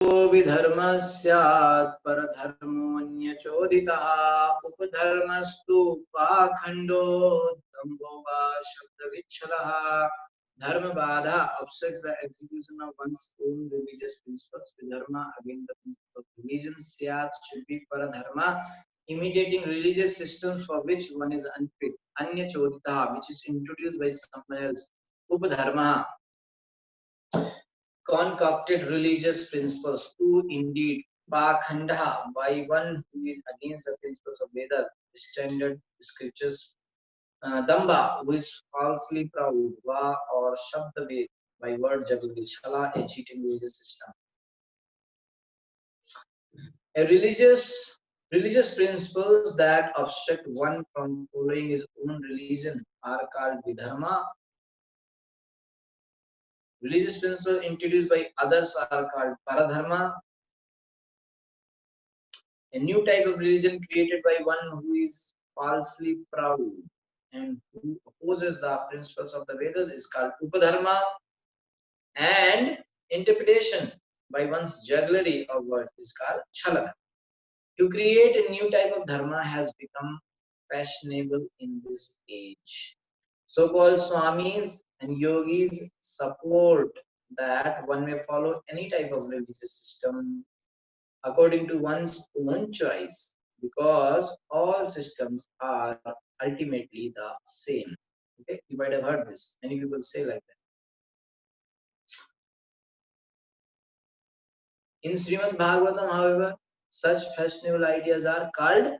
विधर्मस्यात् परधर्मोऽन्यचोदितः उपधर्मस्तु पाखंडो दम्भो वा शब्दविच्छलः धर्म बाधा obstructs the execution of one's own religious principles. Vidharma against the principle of religion. Syat should be paradharma, imitating religious systems for which one is unfit. Anya chodita, which is introduced by someone else. Upadharma, concocted religious principles. Two indeed. Pakhanda, by one who is against the principles of Vedas, standard scriptures. Damba, who is falsely proud, Va or Shabdaved, by word jugglery, Shala, a cheating religious system. A religious principles that obstruct one from following his own religion are called vidharma. Religious principles introduced by others are called paradharma. A new type of religion created by one who is falsely proud and who opposes the principles of the Vedas is called upadharma. And interpretation by one's jugglery of words is called chala. To create a new type of dharma has become fashionable in this age. So-called swamis and yogis support that one may follow any type of religious system according to one's own choice, because all systems are ultimately the same. Okay, you might have heard this. Many people say like that. In Srimad Bhagavatam, however, such fashionable ideas are called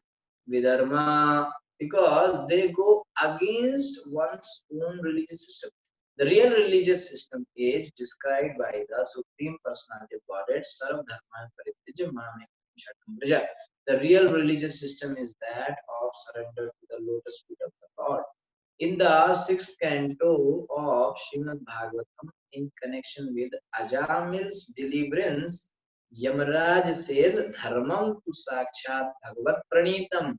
vidharma because they go against one's own religious system. The real religious system is described by the Supreme Personality of Godhead, Sarva Dharma Parityaja Mamekam Shatam Vraja. The real religious system is that of surrender to the lotus feet of the Lord. In the 6th canto of Srimad Bhagavatam, in connection with Ajamil's deliverance, Yamaraj says, Dharmam tu sakshat bhagavat pranitam.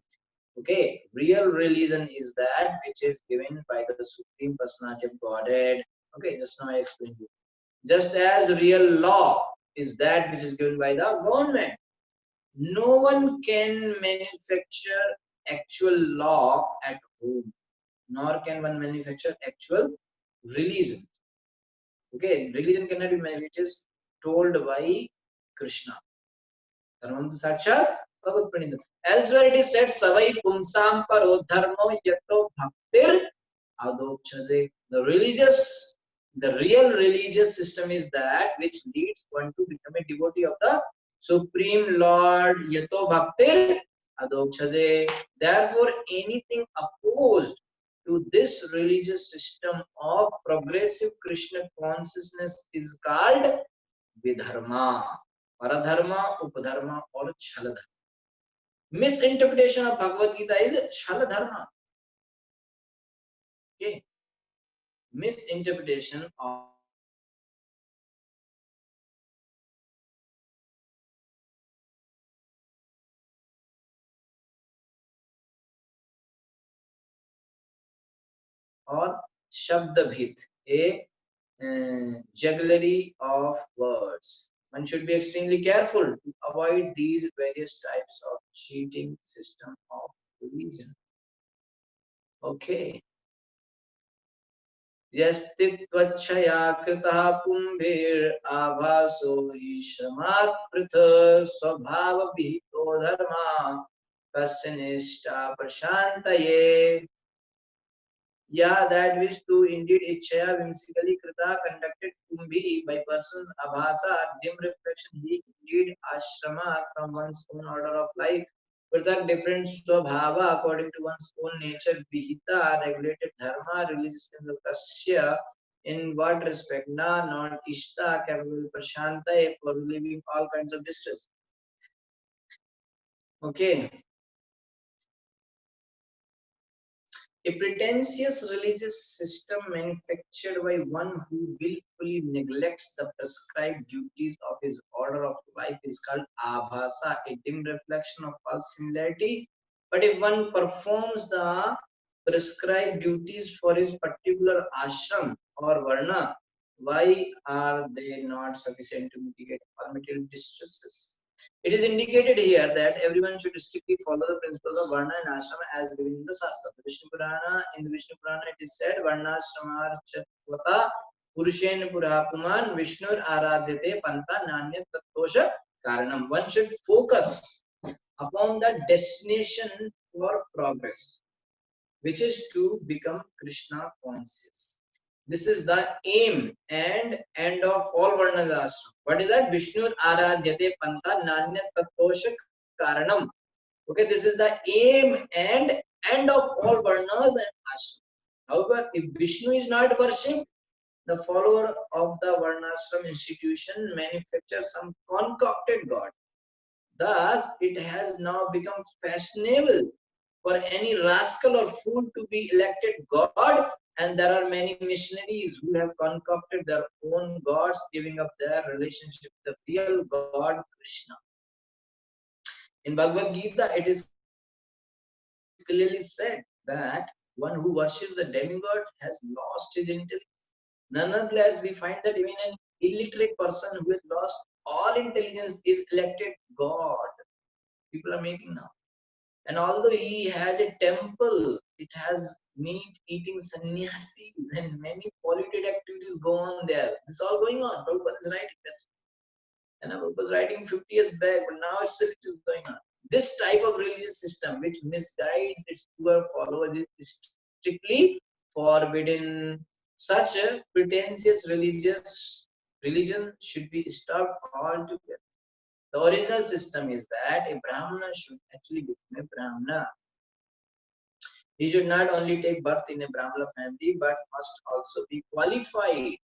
Okay, real religion is that which is given by the Supreme Personality of Godhead. Okay, just now I explained you. Just as real law is that which is given by the government. No one can manufacture actual law at home, nor can one manufacture actual religion. Okay, religion cannot be manufactured. It is told by Krishna. Dharmam tu sakshat bhagavat pranitam. Elsewhere it is said, Savai pumsam paro dharmo yato bhaktir adokchaze. The real religious system is that which leads one to become a devotee of the Supreme Lord. Yato bhaktir adokchaze. Therefore, anything opposed to this religious system of progressive Krishna consciousness is called vidharma, paradharma, upadharma, or chaladharma. Misinterpretation of Bhagavad Gita is chaladharma. Okay, misinterpretation of or Shabdabhit, a jugglery of words. One should be extremely careful to avoid these various types of cheating system of religion. Okay. यस्तित्वच्छया कृतः पुंभिर आभासो हि श्रमात् पृथक् स्वभावविहितो धर्मा कस्य निष्ठा प्रशान्तये. Yeah, that which too indeed ichchaya whimsically krita conducted kumbhi by persons abhasa dim reflection he indeed ashrama from one's own order of life pratak different swabhava according to one's own nature vihita regulated dharma religious kasya in what respect na not ishta capable prashanta for relieving all kinds of distress. Okay. A pretentious religious system manufactured by one who willfully neglects the prescribed duties of his order of life is called abhasa, a dim reflection of false similarity. But if one performs the prescribed duties for his particular ashram or varna Why are they not sufficient to mitigate all material distresses? It is indicated here that everyone should strictly follow the principles of Varna and Ashrama as given in the Shastra. In the Vishnu Purana, it is said, Varnashramar Chatvata Purushen Purapuman Vishnur Aradhyate Panta Nanya Tattosha Karanam. One should focus upon the destination for progress, which is to become Krishna conscious. This is the aim and end of all Varnas ashram. What is that? Vishnu Aradhyate Panta Nanya Tattosha Karanam. Okay, this is the aim and end of all Varnas and ashram. However, if Vishnu is not worshipped, the follower of the Varnashram institution manufactures some concocted god. Thus, it has now become fashionable for any rascal or fool to be elected God, and there are many missionaries who have concocted their own gods, giving up their relationship with the real God, Krishna. In Bhagavad Gita, it is clearly said that one who worships the demigod has lost his intelligence. Nonetheless, we find that even an illiterate person who has lost all intelligence is elected God. People are making now. And although he has a temple, it has meat eating sannyasis and many polluted activities go on there. This is all going on. Prabhupada is writing this. And Prabhupada was writing 50 years back, but now it's still it is going on. This type of religious system which misguides its poor followers is strictly forbidden. Such a pretentious religion should be stopped altogether. The original system is that a Brahmana should actually become a Brahmana. He should not only take birth in a Brahmana family but must also be qualified.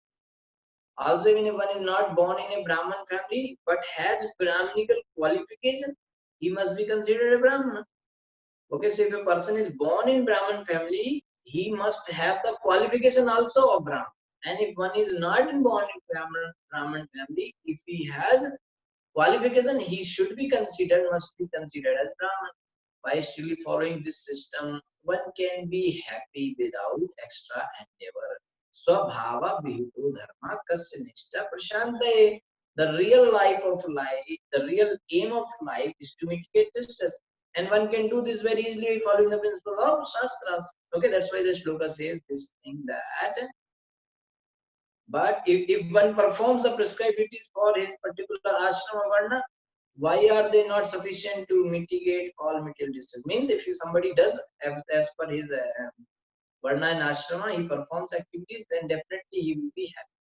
Also, even if one is not born in a Brahman family but has Brahminical qualification, he must be considered a Brahmana. Okay, so if a person is born in Brahman family, he must have the qualification also of Brahman. And if one is not born in Brahman family, if he has qualification, he should be considered, must be considered as Brahman. By strictly following this system, one can be happy without extra endeavor. Swabhava Vihuto Dharma Kasya Nishta Prashantaye. The real the real aim of life is to mitigate distress. And one can do this very easily following the principle of Shastras. Okay, that's why the shloka says this thing that. But if one performs the prescribed duties for his particular ashrama varna, why are they not sufficient to mitigate all material distress? Means if somebody does as per his varna and ashrama, he performs activities, then definitely he will be happy.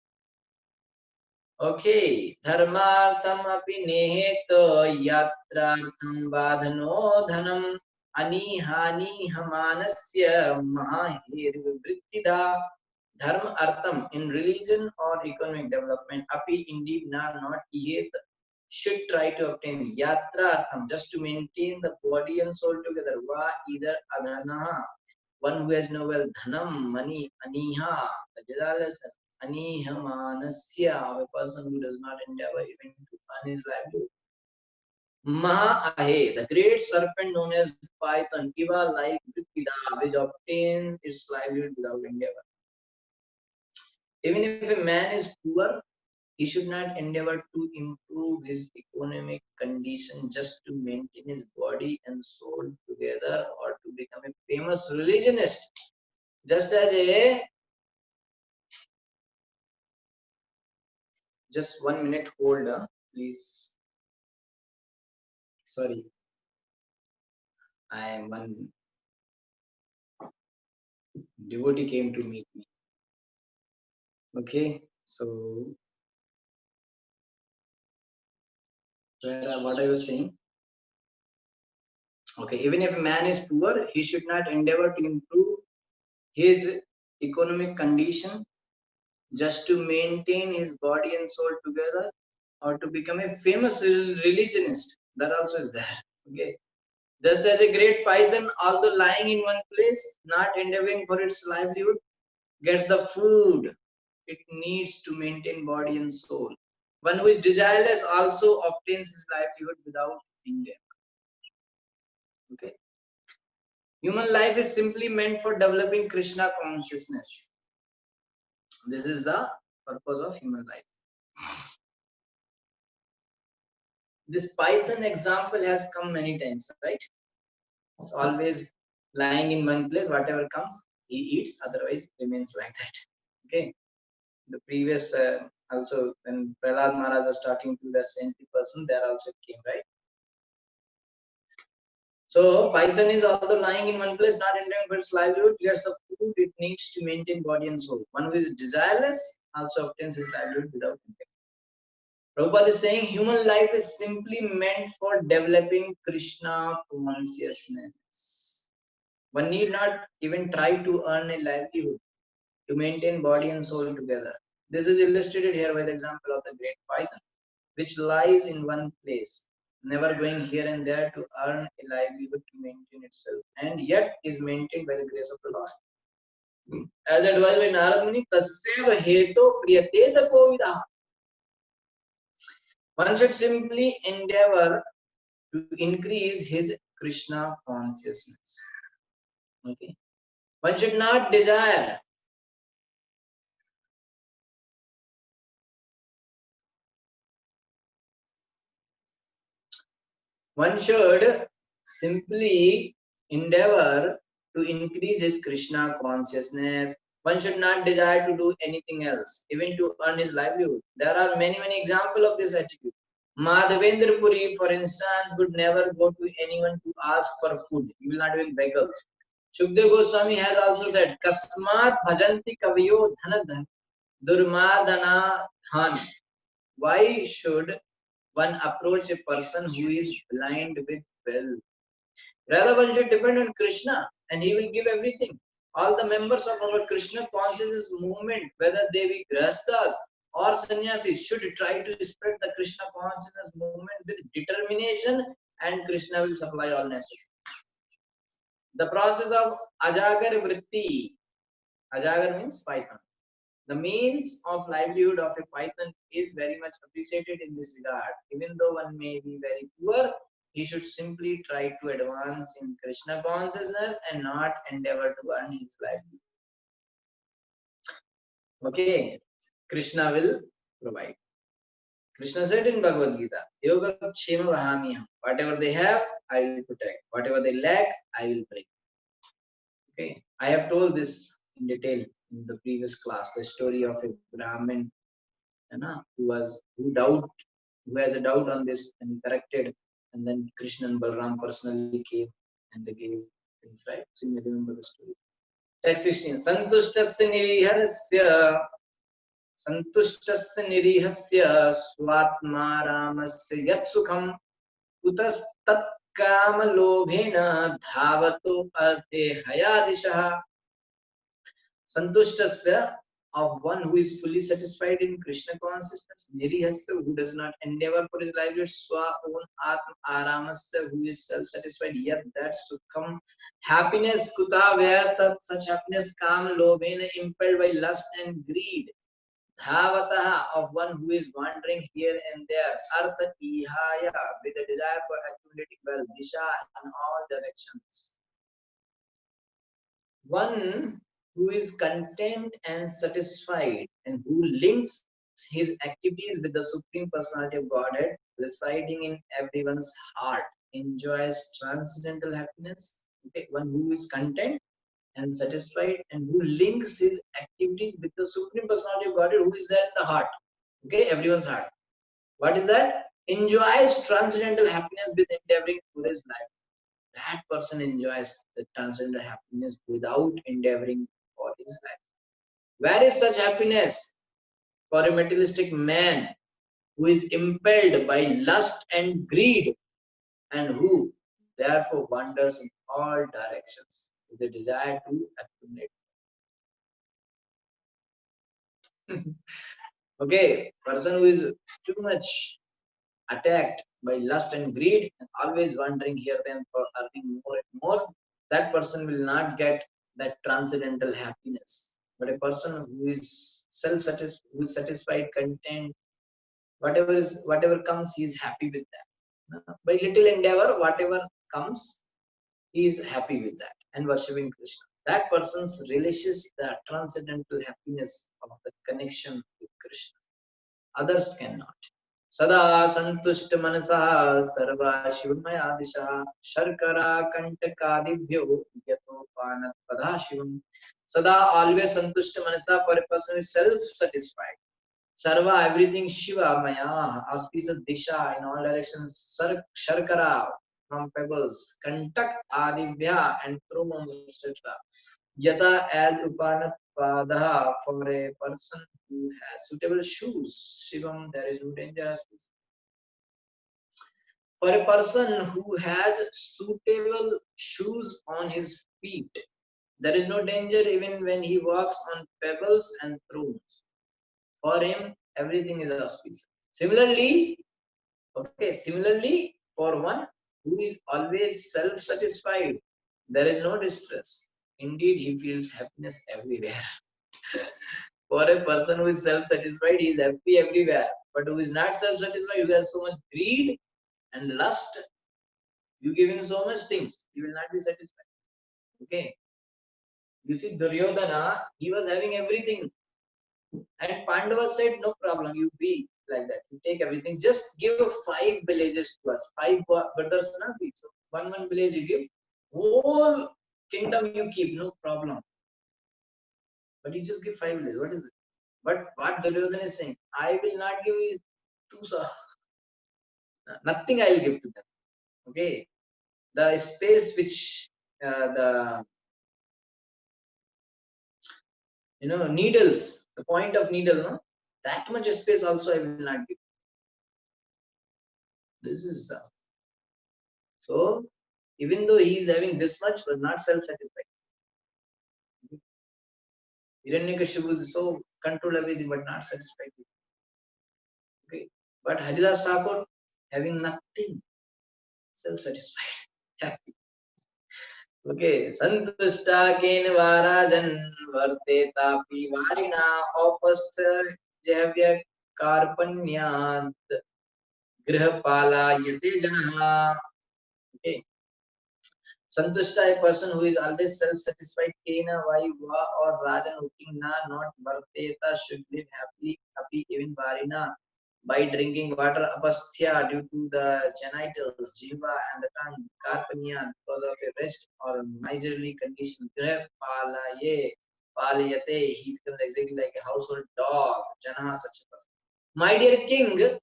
Okay, dharmartham api neheto yatrartham badhano dhanam anihani hamanasya mahahirvrittida. Dharma artham in religion or economic development api indeed not yet should try to obtain yatra artham just to maintain the body and soul together. Va either adhana, one who has no wealth, dhanam money, aniha the desirelessness, anihamanasya a person who does not endeavor even to earn his livelihood. Maha-ahe, the great serpent known as Python, Iva like Vrittida, which obtains its livelihood without endeavor. Even if a man is poor, he should not endeavor to improve his economic condition just to maintain his body and soul together or to become a famous religionist. Just as a just 1 minute hold, please. Sorry, I am one devotee came to meet me. Okay, so what I was saying. Okay, even if a man is poor, he should not endeavor to improve his economic condition just to maintain his body and soul together or to become a famous religionist. That also is there. Okay. Just as a great python, although lying in one place, not endeavoring for its livelihood, gets the food it needs to maintain body and soul. One who is desireless also obtains his livelihood without endeavor. Okay. Human life is simply meant for developing Krishna consciousness. This is the purpose of human life. This python example has come many times, right? It's always lying in one place. Whatever comes, he eats. Otherwise, remains like that. Okay. The previous also when Prahlad Maharaj was talking to the saintly person, there also came, right? So python is also lying in one place, not enjoying for its livelihood. Years of food it needs to maintain body and soul. One who is desireless also obtains his livelihood without intellect. Prabhupada is saying human life is simply meant for developing Krishna consciousness. One need not even try to earn a livelihood to maintain body and soul together. This is illustrated here by the example of the great python, which lies in one place, never going here and there to earn a livelihood to maintain itself, and yet is maintained by the grace of the Lord. As advised by Narad Muni, tasya heto priyateta kovidah. One should simply endeavor to increase his Krishna consciousness. Okay. One should not desire one should simply endeavor to increase his Krishna consciousness. One should not desire to do anything else, even to earn his livelihood. There are many, many examples of this attitude. Madhavendra Puri, for instance, would never go to anyone to ask for food. He will not even beg also. Shukdev Goswami has also said, Kasmat bhajanti kaviyo dhanadha durmadana dhan. Why should one approach a person who is blind with wealth? Rather, one should depend on Krishna and he will give everything. All the members of our Krishna consciousness movement, whether they be grahasthas or sannyasis, should try to spread the Krishna consciousness movement with determination, and Krishna will supply all necessities. The process of Ajagar Vritti, Ajagar means python. The means of livelihood of a python is very much appreciated in this regard. Even though one may be very poor, he should simply try to advance in Krishna consciousness and not endeavor to earn his livelihood. Okay, Krishna will provide. Krishna said in Bhagavad Gita, Yoga Kshema Vahamiham. Whatever they have, I will protect. Whatever they lack, I will bring. Okay, I have told this in detail in the previous class, the story of a Brahmin who has a doubt on this and he corrected, and then Krishna and Balram personally came and they gave things, right? So you may remember the story. Text 16. Santushtasya nirihasya swatma ramasya yat sukham utastat kama lobhena dhavato arte hayadishah. Santushtasya, of one who is fully satisfied in Krishna consciousness, nirihasya, who does not endeavor for his livelihood, swa own atma aramasya, who is self-satisfied, yet that sukham, happiness, kuta where tat, such happiness, kam lobhena, impelled by lust and greed, dhavataha, of one who is wandering here and there, artha ihaya, with a desire for accumulating wealth, disha, in all directions. One who is content and satisfied and who links his activities with the Supreme Personality of Godhead residing in everyone's heart enjoys transcendental happiness. Okay, one who is content and satisfied and who links his activities with the Supreme Personality of Godhead who is there in the heart. Okay, everyone's heart. What is that? Enjoys transcendental happiness with endeavoring for his life. That person enjoys the transcendental happiness without endeavoring for his life. Where is such happiness for a materialistic man who is impelled by lust and greed and who therefore wanders in all directions with the desire to accumulate? Okay, person who is too much attacked by lust and greed and always wandering here and for earning more and more, that person will not get that transcendental happiness. But a person who is self-satisfied, who is satisfied, content, whatever comes, he is happy with that. By little endeavor, whatever comes, he is happy with that and worshipping Krishna. that person relishes the transcendental happiness of the connection with Krishna. Others cannot. Sada santushta manasa sarva shivamaya disha sharkara kantakadibhyo yato panat pada shivam. Sada always santushta manasa, for a person who is self-satisfied. Sarva, everything Shiva, Maya, auspicious Disha in all directions, Sharkara from pebbles, Kantak, Adivya, and Trumam, etc. Yata as Upanat Padaha for a person who has suitable shoes. Shivam, there is no danger. For a person who has suitable shoes on his feet, there is no danger even when he walks on pebbles and thrones. For him, everything is auspicious. Similarly, for one who is always self-satisfied, there is no distress. Indeed, he feels happiness everywhere. For a person who is self-satisfied, he is happy everywhere. But who is not self-satisfied, who has so much greed and lust, you give him so much things, he will not be satisfied. Okay. You see, Duryodhana, he was having everything. And Pandava said, no problem, you be like that. You take everything. Just give 5 villages to us. 5 brothers, not be. So one village you give. Whole kingdom you keep, no problem. But you just give 5 villages. What is it? But what Duryodhana is saying, I will not give you 2 sa. Nothing I will give to them. Okay. The space which the needles, the point of needle, no? That much space also I will not give. This is the. So, even though he is having this much, but not self-satisfied. Hiranyakashipu is so control everything, but not satisfied. Okay, but Haridas Thakur having nothing, self-satisfied, happy. Okay, Santushta Ken Varajan Varte Tapi Varina Opastha Javya Karpanyat Grihapala Yate Janaha. Okay. Santushta, a person who is always self-satisfied, Kena, Vayuva, or Rajan looking na, not Varteta, should live happy even Varina, by drinking water, Apasthya, due to the genitals, Jiva, and the tongue, Karpanya, because of a rest or miserly condition, Greh, Palaye, Palayate, he becomes exactly like a household dog, Jana, such a person. My dear king,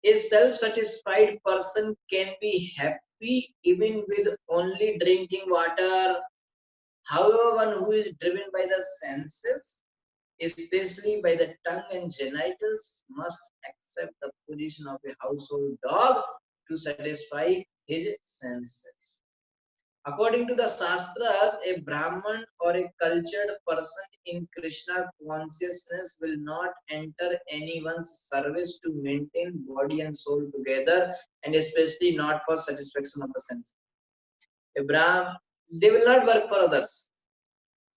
a self-satisfied person can be happy even with only drinking water. However, one who is driven by the senses, especially by the tongue and genitals, must accept the position of a household dog to satisfy his senses. According to the Shastras, a Brahman or a cultured person in Krishna consciousness will not enter anyone's service to maintain body and soul together, and especially not for satisfaction of the senses. A Brahman, they will not work for others.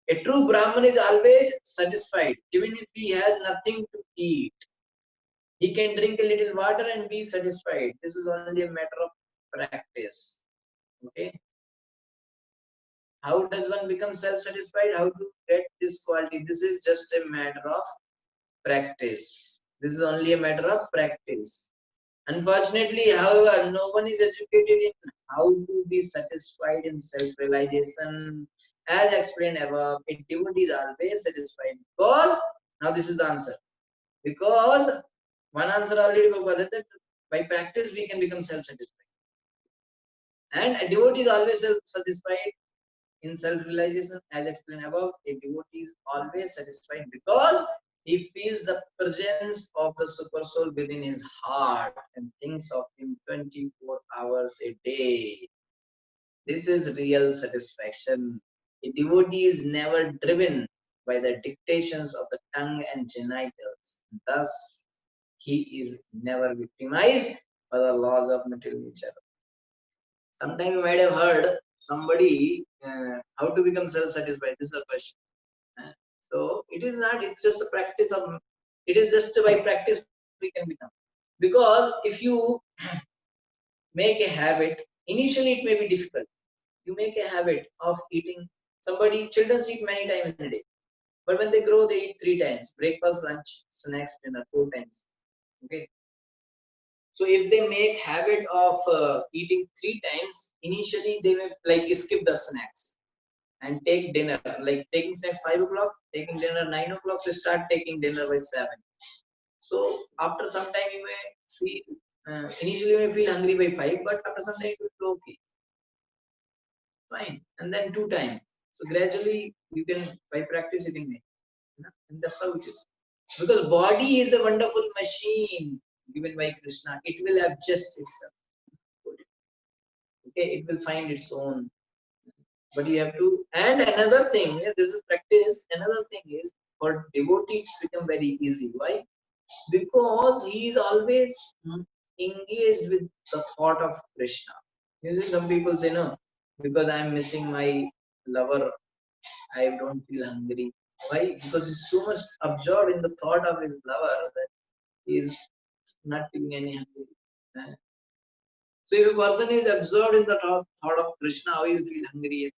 A true Brahman is always satisfied, even if he has nothing to eat. He can drink a little water and be satisfied. This is only a matter of practice. Okay. How does one become self-satisfied? How to get this quality? This is just a matter of practice. This is only a matter of practice. Unfortunately, however, no one is educated in how to be satisfied in self-realization. As explained above, a devotee is always satisfied because, now this is the answer. Because one answer already was that by practice we can become self-satisfied. And a devotee is always self-satisfied in self-realization, as explained above. A devotee is always satisfied because he feels the presence of the super soul within his heart and thinks of him 24 hours a day. This is real satisfaction. A devotee is never driven by the dictations of the tongue and genitals. Thus, he is never victimized by the laws of material nature. Sometimes you might have heard somebody how to become self-satisfied. This is the question. So it is not. It's just a practice of. It is just by practice we can become. Because if you make a habit, initially it may be difficult. You make a habit of eating Children eat many times in a day, but when they grow, they eat 3 times: breakfast, lunch, snacks, dinner, 4 times. Okay. So if they make habit of eating 3 times, initially they will like skip the snacks and take dinner. Like taking snacks 5 o'clock, taking dinner 9 o'clock. So start taking dinner by 7. So after some time you may feel initially you may feel hungry by 5, but after some time you will okay, fine, and then 2 times. So gradually you can by practice you can make, and that's how it is. Because body is a wonderful machine given by Krishna. It will adjust itself. Okay, it will find its own. But you have to. And another thing, this is practice. Another thing is for devotee it's become very easy. Why? Because he is always engaged with the thought of Krishna. You see, some people say no, because I am missing my lover, I don't feel hungry. Why? Because he's so much absorbed in the thought of his lover that he is not feeling any hungry. So if a person is absorbed in the thought of Krishna, how you feel hungry?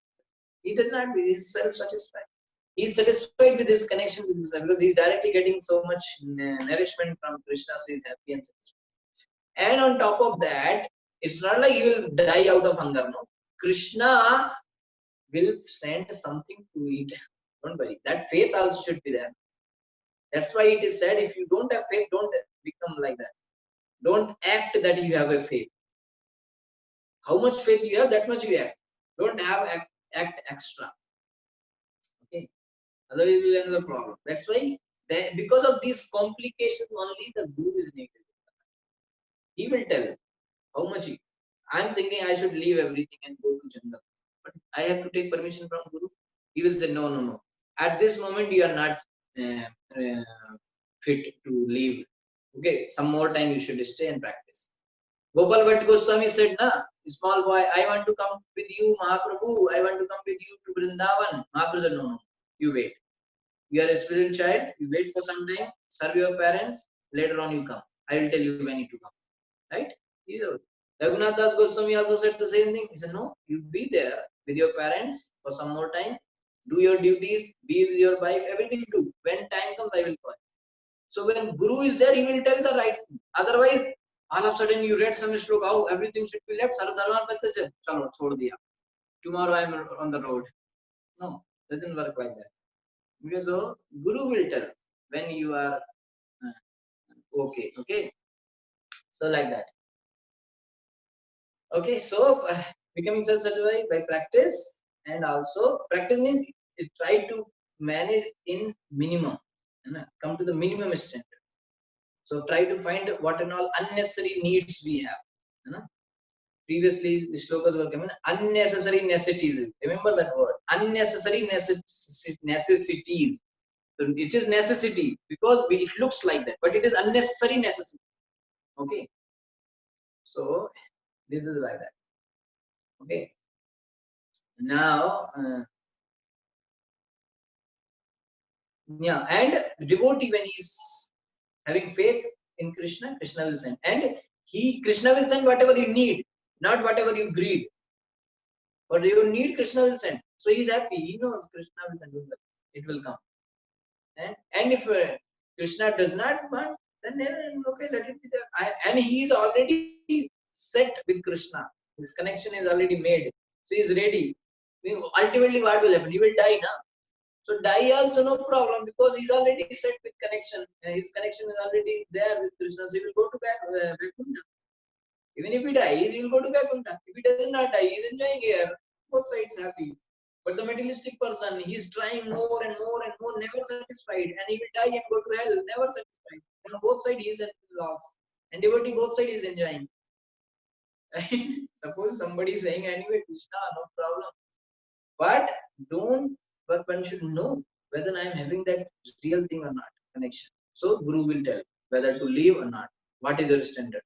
He does not. He is self-satisfied. He is satisfied with his connection with Krishna because he is directly getting so much nourishment from Krishna, so he is happy and satisfied. And on top of that, it's not like he will die out of hunger. No, Krishna will send something to eat. Don't worry. That faith also should be there. That's why it is said, if you don't have faith, don't become like that. Don't act that you have a faith. How much faith you have, that much you act. Don't have act extra. Okay. Otherwise, we will have another problem. That's why, because of these complications, only the guru is needed. He will tell how much. I'm thinking I should leave everything and go to jungle, but I have to take permission from guru. He will say no, no, no. At this moment, you are not fit to leave. Okay, some more time you should stay and practice. Gopal Bhatt Goswami said, "Na, small boy, I want to come with you, Mahaprabhu. I want to come with you to Vrindavan." Mahaprabhu said, "No, no, you wait. You are a spiritual child. You wait for some time. Serve your parents. Later on, you come. I will tell you when you to come." Right? Raghunath Das Goswami also said the same thing. He said, "No, you be there with your parents for some more time. Do your duties. Be with your wife. Everything do. When time comes, I will call." So when Guru is there, he will tell the right thing. Otherwise, all of a sudden you read some shlok, oh, everything should be left. Chalo, chhod diya. Tomorrow I am on the road. No, doesn't work like that. Because so Guru will tell when you are okay. Okay, so like that. Okay, so becoming self-satisfied by practice, and also practice means try to manage in minimum. Come to the minimum standard. So try to find what and all unnecessary needs we have. Previously, the shlokas were coming. Unnecessary necessities. Remember that word. Unnecessary necessities. So it is necessity because it looks like that, but it is unnecessary necessity. Okay. So this is like that. Okay. Now, yeah, and devotee when he's having faith in Krishna, Krishna will send, and Krishna will send whatever you need, not whatever you greed. But you need, Krishna will send. So he's happy. He knows Krishna will send. It will come. And if Krishna does not want, then okay, let it be there. And he is already set with Krishna. His connection is already made. So he is ready. Ultimately, what will happen? He will die now. So die also no problem because he's already set with connection. His connection is already there with Krishna. So he will go to Vaikuntha. Even if he dies, he will go to Vaikuntha. If he does not die, he is enjoying here. Both sides happy. But the materialistic person, he's trying more and more and more, never satisfied, and he will die and go to hell, never satisfied. And on both sides, he is at loss. And devotee, both sides is enjoying. Right? Suppose somebody is saying, anyway, Krishna, no problem. But one should know whether I am having that real thing or not, connection. So Guru will tell whether to leave or not. What is your standard?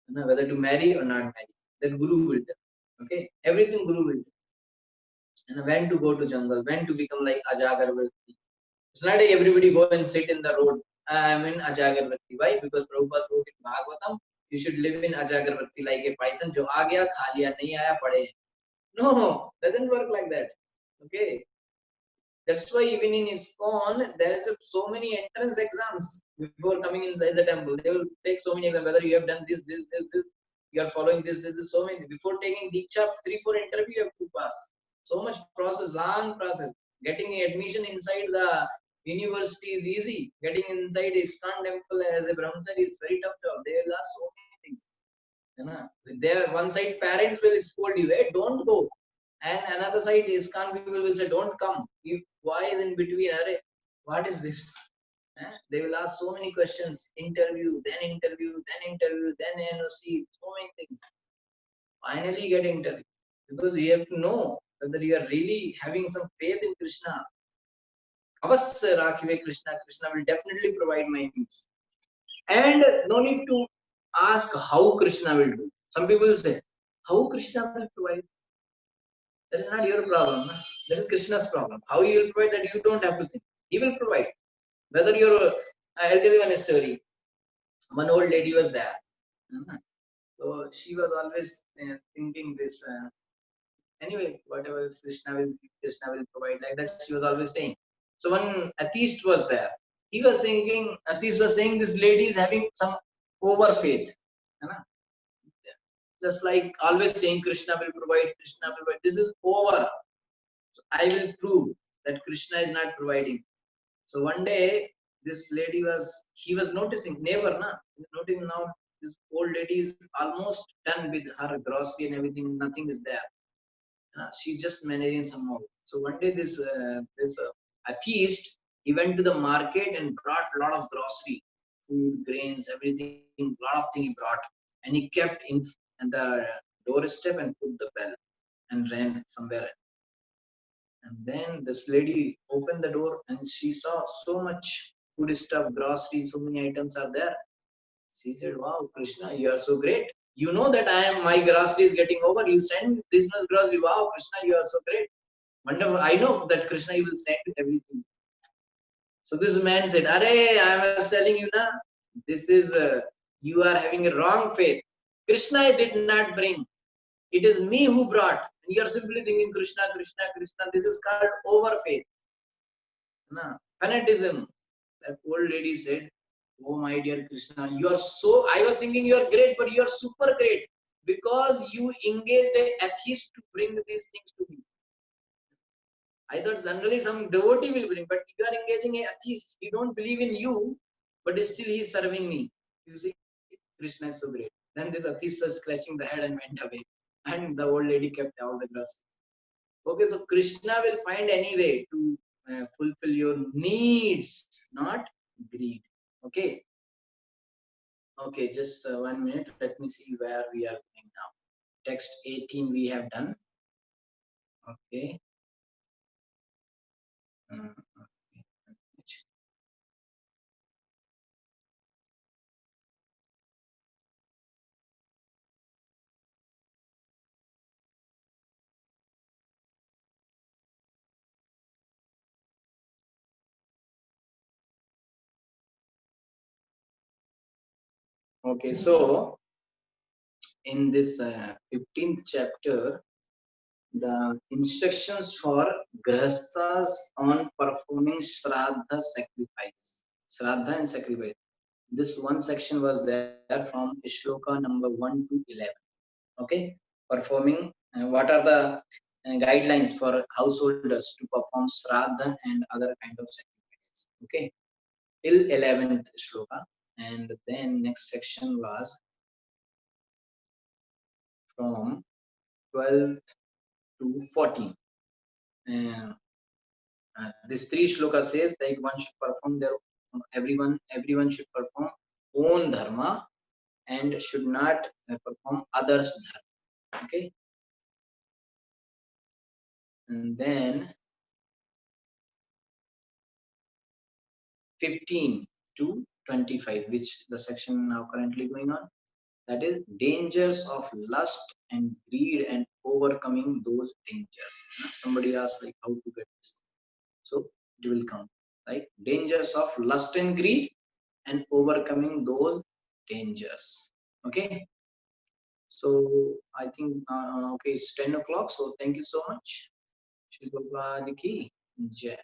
Whether to marry or not marry. Then Guru will tell. Okay, everything Guru will tell. And when to go to jungle, when to become like Ajagar Vritti. It's not like everybody go and sit in the road. I'm in Ajagar Vritti. Why? Because Prabhupada wrote in Bhagavatam, you should live in Ajagar Vritti like a python. Jo aa gaya, kha liya, nahi aaya, pade. No, doesn't work like that. Okay. That's why even in ISKCON, there is so many entrance exams before coming inside the temple. They will take so many exams, whether you have done this, you are following this, so many. Before taking Diksha, 3-4 interview you have to pass. So much process, long process. Getting admission inside the university is easy. Getting inside ISKCON temple as a brahmachari is very tough job. They will ask so many things. There, one side parents will scold you, hey, don't go. And another side ISKCON people will say, don't come. Why is in between? Array, what is this? They will ask so many questions, interview, then NOC, so many things. Finally get interview. Because you have to know whether you are really having some faith in Krishna. Avasya Rakhive Krishna, Krishna will definitely provide my needs. And no need to ask how Krishna will do. Some people will say, how Krishna will provide? That is not your problem. That is Krishna's problem. How he will provide, that you don't have to think. He will provide. Whether you're, I'll tell you one story. One old lady was there. So she was always thinking this. Anyway, whatever is Krishna will provide. Like that, she was always saying. So one atheist was there. He was thinking, atheist was saying this lady is having some over faith. Just like always saying Krishna will provide, Krishna will provide. This is over. So I will prove that Krishna is not providing. So one day, this lady he was noticing, neighbor, noticing now this old lady is almost done with her grocery and everything, nothing is there. She's just managing somehow. So one day, this atheist, he went to the market and brought a lot of grocery, food, grains, everything, lot of things he brought. And he kept in the doorstep and put the bell and ran somewhere. And then this lady opened the door and she saw so much food stuff, groceries, so many items are there. She said, wow, Krishna, you are so great. You know that my grocery is getting over. You send this much grocery. Wow, Krishna, you are so great. Wonderful. I know that Krishna, you will send everything. So this man said, Are, I was telling you now, this is, you are having a wrong faith. Krishna did not bring. It is me who brought. And you are simply thinking Krishna, Krishna, Krishna. This is called over faith. Fanatism. That old lady said, oh my dear Krishna, you are so, I was thinking you are great, but you are super great because you engaged an atheist to bring these things to me. I thought generally some devotee will bring, but you are engaging an atheist. He don't believe in you, but still he is serving me. You see, Krishna is so great. Then this atheist was scratching the head and went away. And the old lady kept all the grass. Okay, so Krishna will find any way to fulfill your needs, not greed. Okay. Okay, just 1 minute. Let me see where we are going now. Text 18 we have done. Okay. Okay, so in this 15th chapter, the instructions for grahasthas on performing shraddha sacrifice. Shraddha and sacrifice. This one section was there from Shloka number 1 to 11. Okay, performing what are the guidelines for householders to perform shraddha and other kind of sacrifices. Okay, till 11th shloka, and then next section was from 12th to 14. And this three shloka says that one should perform their everyone should perform own dharma and should not perform others dharma. Okay, and then 15 to 25, which the section now currently going on, that is dangers of lust and greed and overcoming those dangers. Somebody asked like how to get this, so it will come like dangers of lust and greed and overcoming those dangers. Okay, so I think okay, it's 10 o'clock, so thank you so much. Shri Prabhupada ki jai.